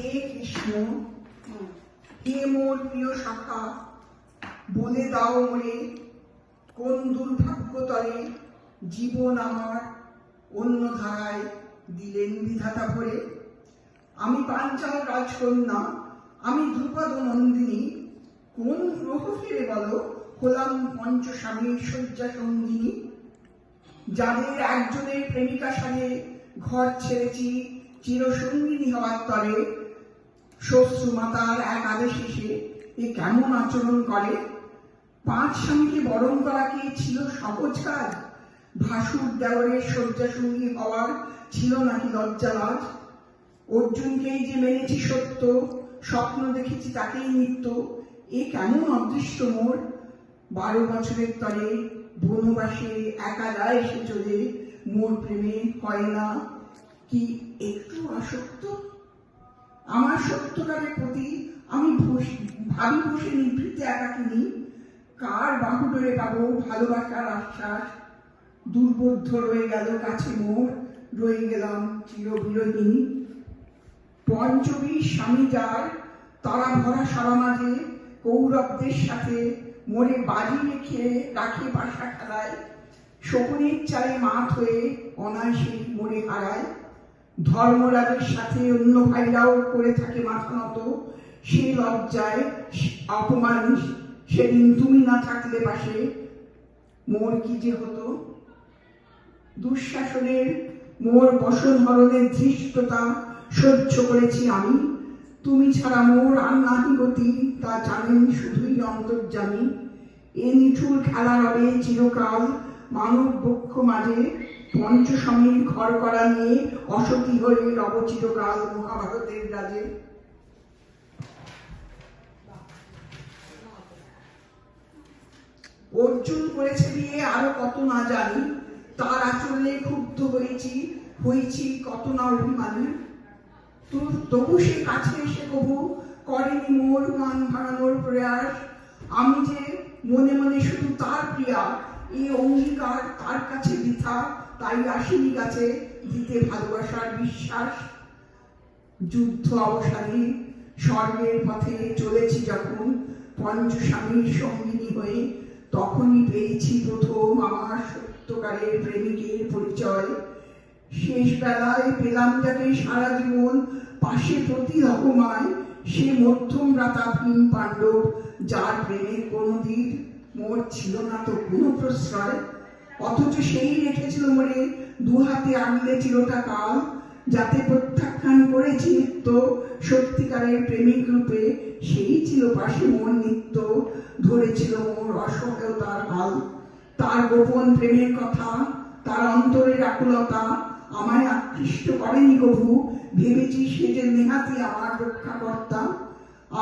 হে কৃষ্ণ, হে মোর প্রিয় শাখা, বলে দাও মোরে কোন দুর্ভাগ্য তরে জীবন আমার অন্য ধারায় দিলেন বিধাতা ভরে। আমি পাঞ্চাল রাজকন্যা, আমি ধ্রুপদ নন্দিনী, কোন গ্রহ ফিরে বলো হলাম পঞ্চস্বামীর শয্যা সঙ্গিনী। যাদের একজনের প্রেমিকা সাজে ঘর ছেড়েছি চিরসঙ্গিনী হওয়ার তরে, শ্বশ্রু মাতার এক আদেশ এসে এ কেমন আচরণ করে। 5 স্বামীকে বরণ করা কি ছিল সহজ কাজ? ভাসুর দেওরের শয্যা সঙ্গী হওয়ার ছিল নাকি লজ্জা লাজ? অর্জুনকেই যে মেনেছি সত্য, স্বপ্ন দেখেছি তাকেই নিত্য, এ কেমন অদৃষ্ট মোর। 12 বছরের তরে বনবাসে একা যায় সে চলে, মোর প্রেমে হয় না কি একটু আসক্ত। আমার সত্যকারের প্রতি আমি ভাবি বসে নিভৃতে একাকিনী, কার বাহুডোরে পাবো ভালোবাসার আশ্বাস। দুর্বোধ্য রয়ে গেল কাছে মোর, রয়ে গেলাম চিরবিরোহিনী। পঞ্চবীর স্বামী যার, তারা ভরা সারা মাঝে কৌরবদের সাথে মোরে বাজি রেখে রাখে বাসা খেলায়। শকুনের চালে মাঠ হয়ে অনায়াসে মোরে হারায়। ধর্মরাজের সাথে অন্য ভাইরাও করে থাকে মাথা নত, সে লজ্জায় অপমান সেদিন তুমি না থাকলে পাশে মোর কি যে হতো। দুঃশাসনের মোর বসন হরণের ধৃষ্টতা সহ্য করেছি আমি, তুমি ছাড়া মোর আর নাহি গতি তা জানেন শুধুই অন্তর্যামী। এ নিঠুর খেলা রবে চিরকাল মানব বক্ষ মাঝে, পঞ্চস্বামীর ঘর করা নিয়ে অসতী হয়ে রব চিরকাল মহাভারতের রাজে। অর্জুন করেছে বিয়ে আরো কত না জানি, তার আচরণে ক্ষুব্ধ হয়েছি কত না অভিমানী। তবু সে কাছে এসে কবু করেনি মোর মান ভাঙানোর প্রয়াস। আমি যে মনে মনে শুধু তার প্রিয়া, এই অঙ্গীকার তার কাছে বৃথা, তাই আসেনি কাছে দিতে ভালোবাসার বিশ্বাস। যুদ্ধ অবসানে স্বর্গের পথে চলেছি যখন পঞ্চস্বামীর সঙ্গিনী হয়ে, তখনই পেয়েছি প্রথম আমার সত্যকারের প্রেমিকের পরিচয়। শেষ বেলায় পেলাম যাকে সারা জীবন পাশে প্রতি রকমায়, সে মধ্যম রাতা ভীম পাণ্ডব, যার প্রেমের কোনদিন মোর ছিল না তো কোনো প্রশ্রয়। অথচ সেই রেখেছিল মোরে দুহাতে আগলে চিরটা কাল, যাতে প্রত্যাখ্যান করেছি নিত্য সত্যিকারের প্রেমিক রূপে, সেই ছিল পাশে মোর নিত্য, ধরেছিল মোর অসহায়তার হাল। তার গোপন প্রেমের কথা, তার অন্তরের আকুলতা আমায় আকৃষ্ট করেনি কভু, ভেবেছি সে যে নেহাতি আমার রক্ষাকর্তা।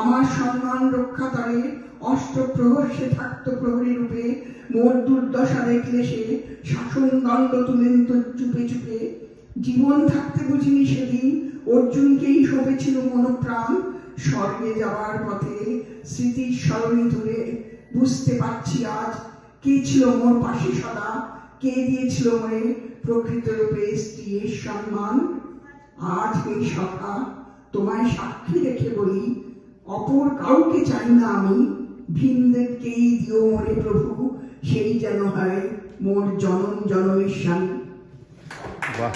আমার সম্মান রক্ষা করে অষ্টপ্রহর সে থাকত প্রহরী রূপে, মোর দুর্দশা দেখলে সে শাসন দণ্ড তুলে নিত চুপে চুপে। জীবন থাকতে বুঝিনি সেদিন অর্জুনকেই শোভেছিল মনপ্রাণ, স্বর্গে যাওয়ার পথে স্মৃতির স্মরণে ধরে বুঝতে পারছি আজ কে ছিল মোর পাশে সদা, কে দিয়েছিল মোরে প্রকৃত রূপে স্ত্রীর সম্মান। আজ এই সখা তোমায় সাক্ষী রেখে বলি, অপর কাউকে চাই না আমি, ভিনদেবকেই দিও মোরে প্রভু, সেই যেন হয় মোর জনম জনমের স্বামী। বাহ।